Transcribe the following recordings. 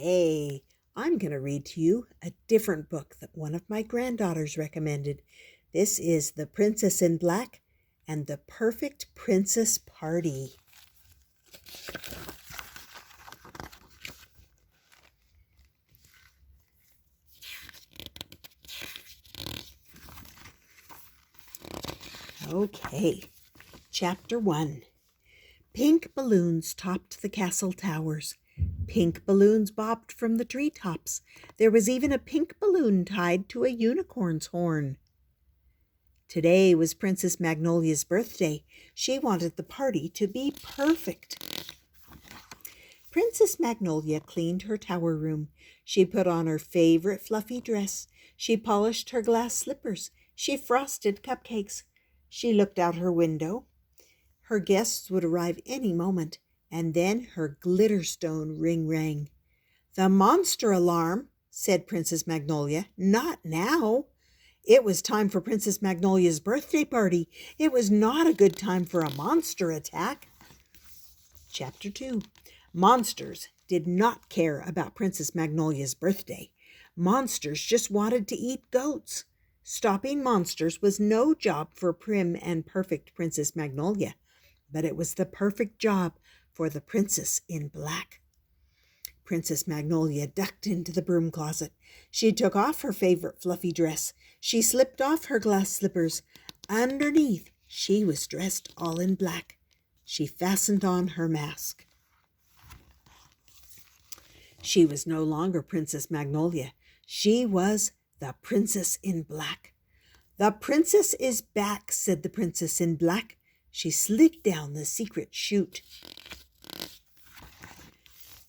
Hey, I'm going to read to you a different book that one of my granddaughters recommended. This is The Princess in Black and the Perfect Princess Party. Okay, Chapter 1. Pink balloons topped the castle towers. Pink balloons bobbed from the treetops. There was even a pink balloon tied to a unicorn's horn. Today was Princess Magnolia's birthday. She wanted the party to be perfect. Princess Magnolia cleaned her tower room. She put on her favorite fluffy dress. She polished her glass slippers. She frosted cupcakes. She looked out her window. Her guests would arrive any moment, and then her glitterstone ring rang. "The monster alarm," said Princess Magnolia. "Not now." It was time for Princess Magnolia's birthday party. It was not a good time for a monster attack. Chapter 2. Monsters did not care about Princess Magnolia's birthday. Monsters just wanted to eat goats. Stopping monsters was no job for prim and perfect Princess Magnolia, but it was the perfect job for the Princess in Black. Princess Magnolia ducked into the broom closet. She took off her favorite fluffy dress. She slipped off her glass slippers. Underneath, she was dressed all in black. She fastened on her mask. She was no longer Princess Magnolia. She was the Princess in Black. "The princess is back," said the Princess in Black. She slid down the secret chute.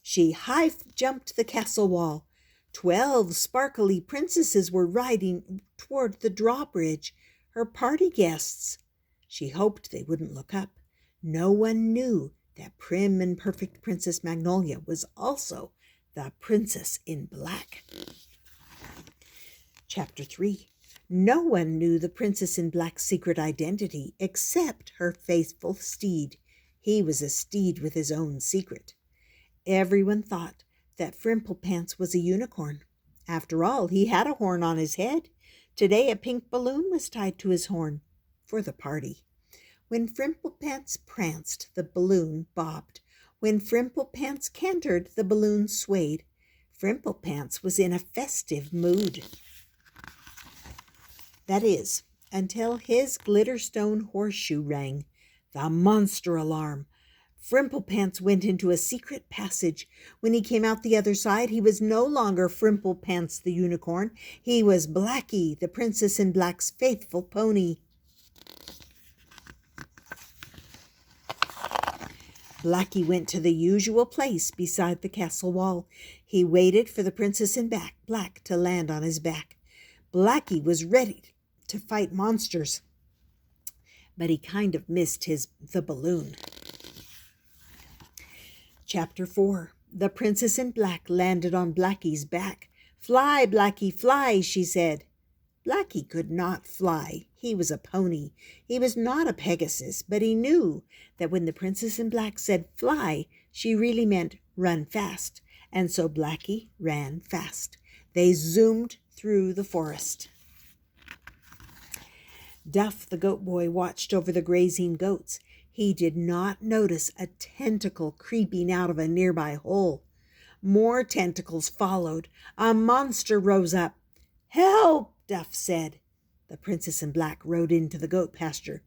She high-jumped the castle wall. 12 sparkly princesses were riding toward the drawbridge, her party guests. She hoped they wouldn't look up. No one knew that prim and perfect Princess Magnolia was also the Princess in Black. Chapter 3. No one knew the Princess in Black's secret identity except her faithful steed. He was a steed with his own secret. Everyone thought that Frimplepants was a unicorn. After all, he had a horn on his head. Today a pink balloon was tied to his horn for the party. When Frimplepants pranced, the balloon bobbed. When Frimplepants cantered, the balloon swayed. Frimplepants was in a festive mood. That is, until his glitterstone horseshoe rang. The monster alarm. Frimplepants went into a secret passage. When he came out the other side, he was no longer Frimplepants the unicorn. He was Blackie, the Princess in Black's faithful pony. Blackie went to the usual place beside the castle wall. He waited for the Princess in Black to land on his back. Blackie was ready to fight monsters, but he kind of missed the balloon. Chapter 4. The Princess in Black landed on Blackie's back. "Fly, Blackie, fly," she said. Blackie could not fly. He was a pony. He was not a Pegasus, but he knew that when the Princess in Black said fly, she really meant run fast, and so Blackie ran fast. They zoomed through the forest. Duff, the goat boy, watched over the grazing goats. He did not notice a tentacle creeping out of a nearby hole. More tentacles followed. A monster rose up. "Help!" Duff said. The Princess in Black rode into the goat pasture.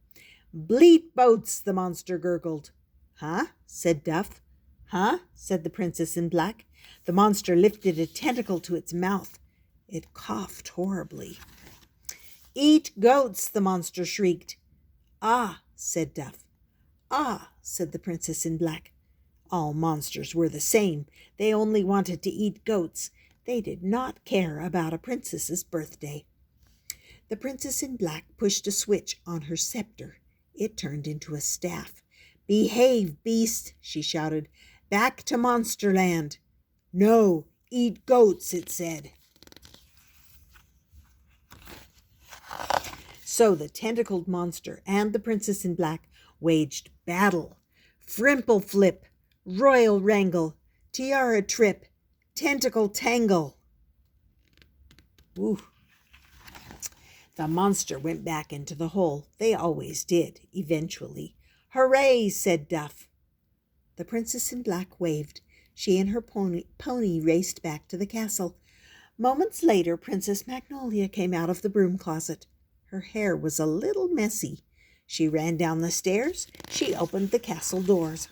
"Bleat boats," the monster gurgled. "Huh?" said Duff. "Huh?" said the Princess in Black. The monster lifted a tentacle to its mouth. It coughed horribly. "Eat goats," the monster shrieked. "Ah," said Duff. "Ah," said the Princess in Black. All monsters were the same. They only wanted to eat goats. They did not care about a princess's birthday. The Princess in Black pushed a switch on her scepter. It turned into a staff. "Behave, beast," she shouted. "Back to Monsterland." "No, eat goats," it said. So the tentacled monster and the Princess in Black waged battle. Frimple flip, royal wrangle, tiara trip, Tentacle tangle. Ooh. The monster went back into the hole. They always did, eventually. Hooray, said Duff. The princess in black waved. She and her pony raced back to the castle. Moments later, Princess Magnolia came out of the broom closet. Her hair was a little messy. She ran down the stairs. She opened the castle doors.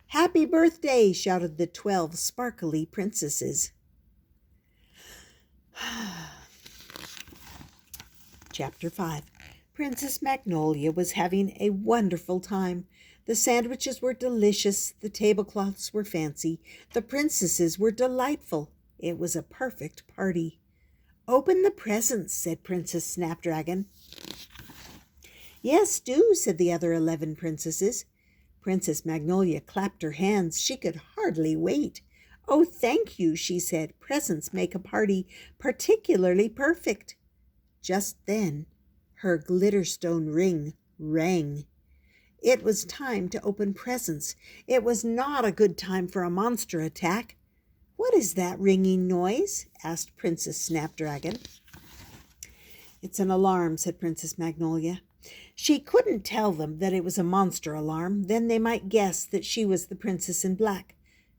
Happy birthday, shouted the 12 sparkly princesses. Chapter 5. Princess Magnolia was having a wonderful time. The sandwiches were delicious, the tablecloths were fancy, the princesses were delightful. It was a perfect party. Open the presents, said Princess Snapdragon. Yes, do, said the other 11 princesses. Princess Magnolia clapped her hands. She could hardly wait. Oh, thank you, she said. Presents make a party particularly perfect. Just then, her glitterstone ring rang. It was time to open presents. It was not a good time for a monster attack. What is that ringing noise? Asked Princess Snapdragon. It's an alarm, said Princess Magnolia. She couldn't tell them that it was a monster alarm. Then they might guess that she was the Princess in Black.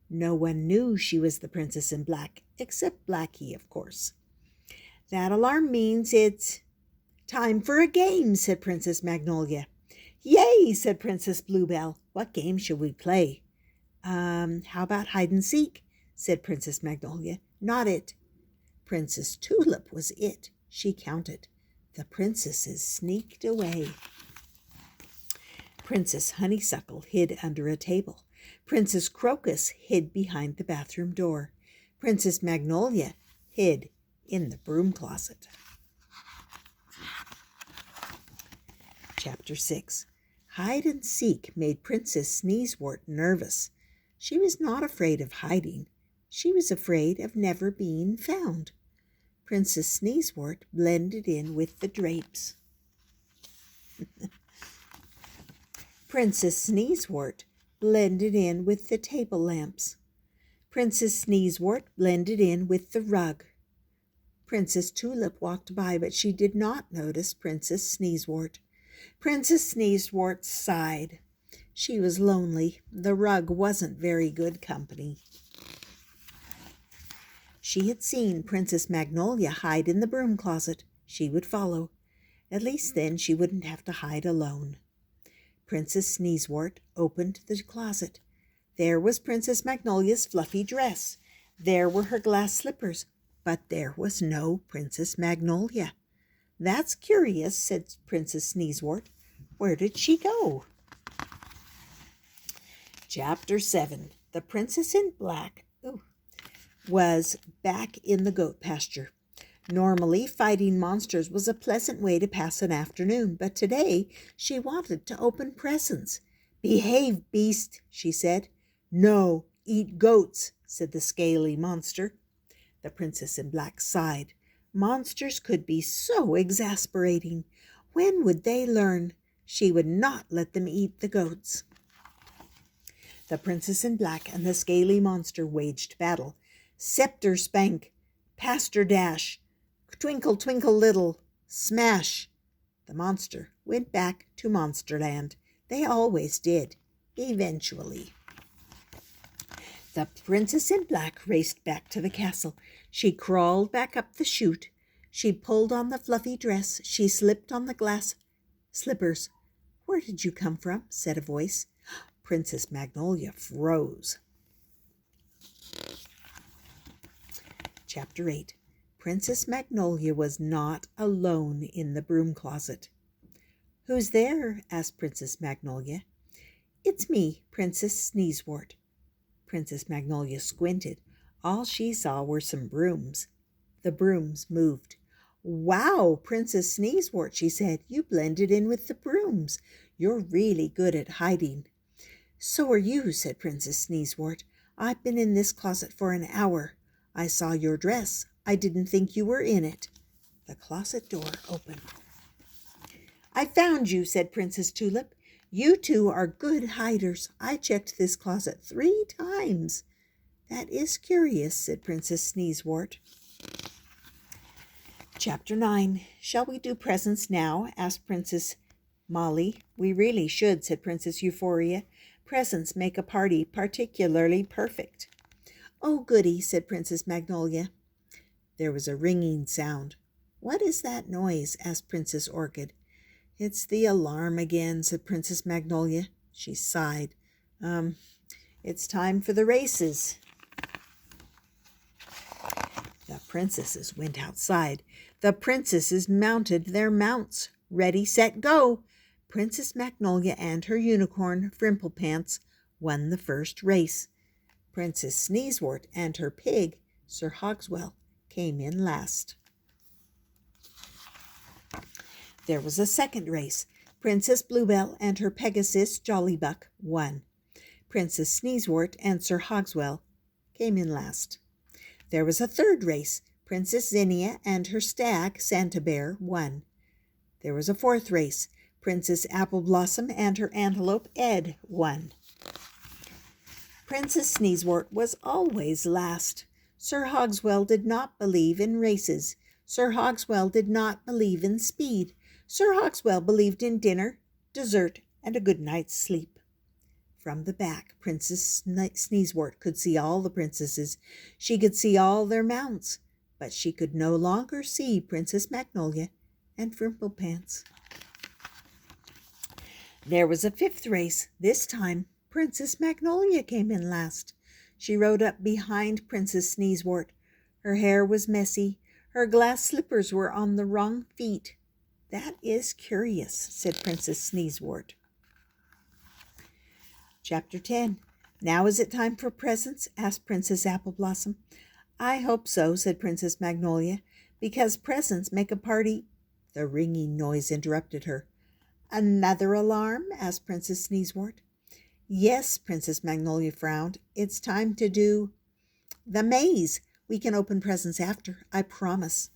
No one knew she was the Princess in Black, except Blackie, of course. That alarm means it's time for a game, said Princess Magnolia. Yay, said Princess Bluebell. What game shall we play? How about hide and seek, said Princess Magnolia. Not it. Princess Tulip was it. She counted. The princesses sneaked away. Princess Honeysuckle hid under a table. Princess Crocus hid behind the bathroom door. Princess Magnolia hid in the broom closet. Chapter 6. Hide and seek made Princess Sneezewort nervous. She was not afraid of hiding. She was afraid of never being found. Princess Sneezewort blended in with the drapes. Princess Sneezewort blended in with the table lamps. Princess Sneezewort blended in with the rug. Princess Tulip walked by, but she did not notice Princess Sneezewort. Princess Sneezewort sighed. She was lonely. The rug wasn't very good company. She had seen Princess Magnolia hide in the broom closet. She would follow. At least then she wouldn't have to hide alone. Princess Sneezewort opened the closet. There was Princess Magnolia's fluffy dress. There were her glass slippers. But there was no Princess Magnolia. That's curious, said Princess Sneezewort. Where did she go? Chapter 7. The Princess in Black was back in the goat pasture. Normally, fighting monsters was a pleasant way to pass an afternoon, but today she wanted to open presents. Behave, beast, she said. No, eat goats, said the scaly monster. The Princess in Black sighed. Monsters could be so exasperating. When would they learn? She would not let them eat the goats. The Princess in Black and the scaly monster waged battle. Scepter spank, pastor dash, twinkle twinkle little, smash. The monster went back to Monsterland. They always did, eventually. The Princess in Black raced back to the castle. She crawled back up the chute. She pulled on the fluffy dress. She slipped on the glass slippers. Where did you come from? Said a voice. Princess Magnolia froze. Chapter 8. Princess Magnolia was not alone in the broom closet. Who's there? Asked Princess Magnolia. It's me, Princess Sneezewort. Princess Magnolia squinted. All she saw were some brooms. The brooms moved. Wow, Princess Sneezewort, she said. You blended in with the brooms. You're really good at hiding. So are you, said Princess Sneezewort. I've been in this closet for an hour. I saw your dress. I didn't think you were in it. The closet door opened. I found you, said Princess Tulip. You two are good hiders. I checked this closet 3 times. "That is curious," said Princess Sneezewort. Chapter 9. "Shall we do presents now?" asked Princess Molly. "We really should," said Princess Euphoria. "Presents make a party particularly perfect." "Oh, goody," said Princess Magnolia. There was a ringing sound. "What is that noise?" asked Princess Orchid. "It's the alarm again," said Princess Magnolia. She sighed. It's time for the races." The princesses went outside. The princesses mounted their mounts. Ready, set, go! Princess Magnolia and her unicorn, Frimplepants, won the first race. Princess Sneezewort and her pig, Sir Hogswell, came in last. There was a second race. Princess Bluebell and her Pegasus, Jollybuck, won. Princess Sneezewort and Sir Hogswell came in last. There was a third race. Princess Zinnia and her stag, Santa Bear, won. There was a fourth race. Princess Apple Blossom and her antelope, Ed, won. Princess Sneezewort was always last. Sir Hogswell did not believe in races. Sir Hogswell did not believe in speed. Sir Hogswell believed in dinner, dessert, and a good night's sleep. From the back, Princess Sneezewort could see all the princesses. She could see all their mounts, but she could no longer see Princess Magnolia and Frimplepants. There was a fifth race. This time, Princess Magnolia came in last. She rode up behind Princess Sneezewort. Her hair was messy. Her glass slippers were on the wrong feet. "That is curious," said Princess Sneezewort. Chapter 10. "Now is it time for presents?" asked Princess Apple Blossom. "I hope so," said Princess Magnolia, "because presents make a party—" The ringing noise interrupted her. "Another alarm?" asked Princess Sneezewort. "Yes," Princess Magnolia frowned. "It's time to do the maze. We can open presents after, I promise."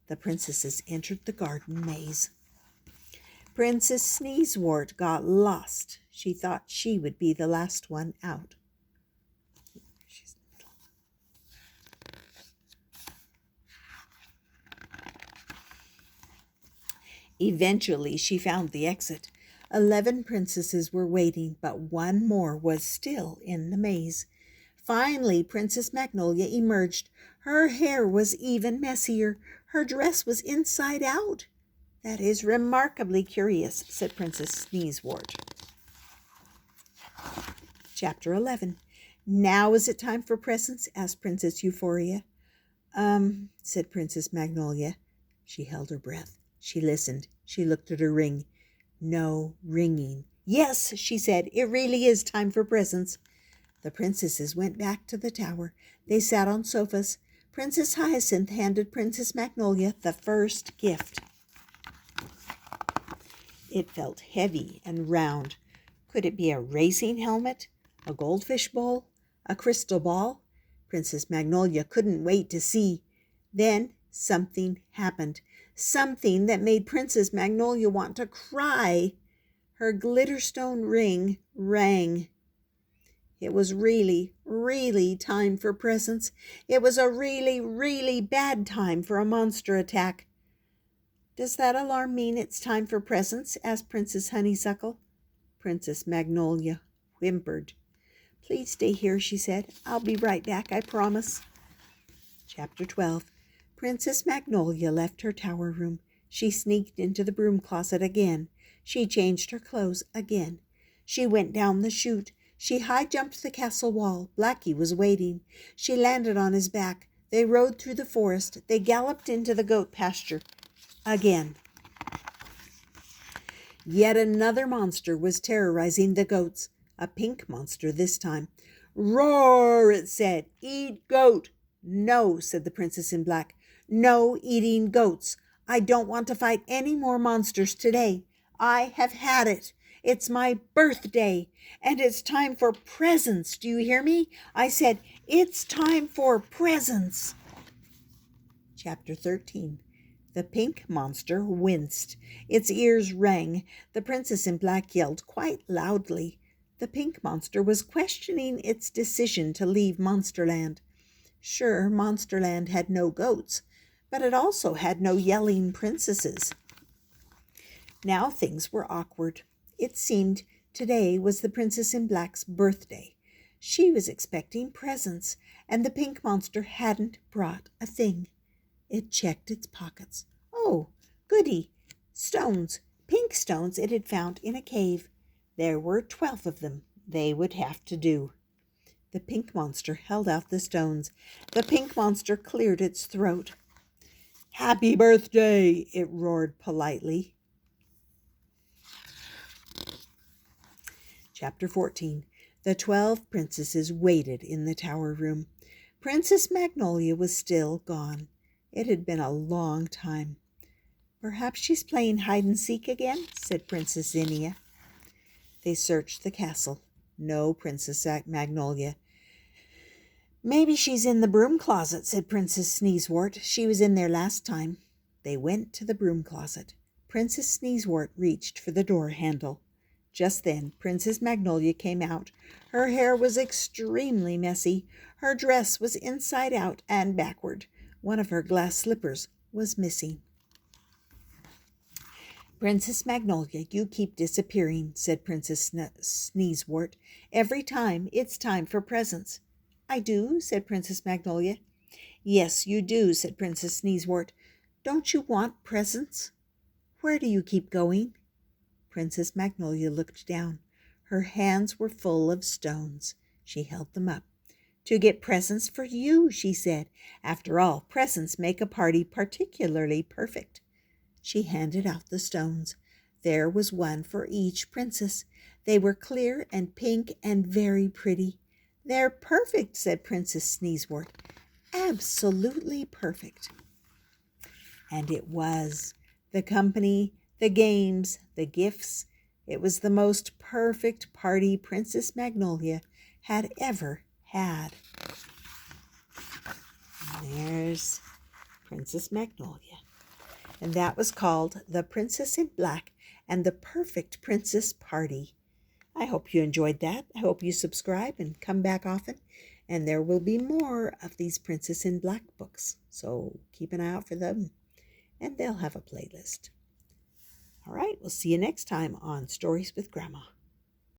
The princesses entered the garden maze. Princess Sneezewort got lost. She thought she would be the last one out. Eventually, she found the exit. 11 princesses were waiting, but one more was still in the maze. Finally, Princess Magnolia emerged. Her hair was even messier. Her dress was inside out. "That is remarkably curious," said Princess Sneezewort. Chapter 11. "Now is it time for presents?" asked Princess Euphoria. Said Princess Magnolia. She held her breath. She listened. She looked at her ring. No ringing. "Yes," she said, "it really is time for presents." The princesses went back to the tower. They sat on sofas. Princess Hyacinth handed Princess Magnolia the first gift. It felt heavy and round. Could it be a racing helmet? A goldfish bowl? A crystal ball? Princess Magnolia couldn't wait to see. Then something happened. Something that made Princess Magnolia want to cry. Her glitterstone ring rang. It was really, really time for presents. It was a really, really bad time for a monster attack. "Does that alarm mean it's time for presents?" asked Princess Honeysuckle. Princess Magnolia whimpered. "Please stay here," she said. "I'll be right back, I promise." Chapter 12. Princess Magnolia left her tower room. She sneaked into the broom closet again. She changed her clothes again. She went down the chute. She high-jumped the castle wall. Blackie was waiting. She landed on his back. They rode through the forest. They galloped into the goat pasture. Again. Yet another monster was terrorizing the goats. A pink monster this time. "Roar," it said. "Eat goat." "No," said the princess in black. "No eating goats. I don't want to fight any more monsters today. I have had it. It's my birthday, and it's time for presents. Do you hear me? I said, it's time for presents." Chapter 13. The pink monster winced. Its ears rang. The princess in black yelled quite loudly. The pink monster was questioning its decision to leave Monsterland. Sure, Monsterland had no goats, but it also had no yelling princesses. Now things were awkward. It seemed today was the Princess in Black's birthday. She was expecting presents, and the pink monster hadn't brought a thing. It checked its pockets. Oh, goody! Stones, pink stones it had found in a cave. There were 12 of them. They would have to do. The pink monster held out the stones. The pink monster cleared its throat. "Happy birthday!" it roared politely. Chapter 14. The 12 princesses waited in the tower room. Princess Magnolia was still gone. It had been a long time. "Perhaps she's playing hide-and-seek again," said Princess Zinnia. They searched the castle. No Princess Magnolia. "Maybe she's in the broom closet," said Princess Sneezewort. "She was in there last time." They went to the broom closet. Princess Sneezewort reached for the door handle. Just then Princess Magnolia came out. Her hair was extremely messy. Her dress was inside out and backward. One of her glass slippers was missing. "Princess Magnolia, you keep disappearing," said Princess Sneezewort. "Every time it's time for presents." "I do," said Princess Magnolia. "Yes, you do," said Princess Sneezewort. "Don't you want presents?" "Where do you keep going?" Princess Magnolia looked down. Her hands were full of stones. She held them up. "To get presents for you," she said. "After all, presents make a party particularly perfect." She handed out the stones. There was one for each princess. They were clear and pink and very pretty. "They're perfect," said Princess Sneezewort. "Absolutely perfect." And it was. The company, the games, the gifts. It was the most perfect party Princess Magnolia had ever had. And there's Princess Magnolia. And that was called The Princess in Black and the Perfect Princess Party. I hope you enjoyed that. I hope you subscribe and come back often. And there will be more of these Princess in Black books. So keep an eye out for them. And they'll have a playlist. All right, we'll see you next time on Stories with Grandma.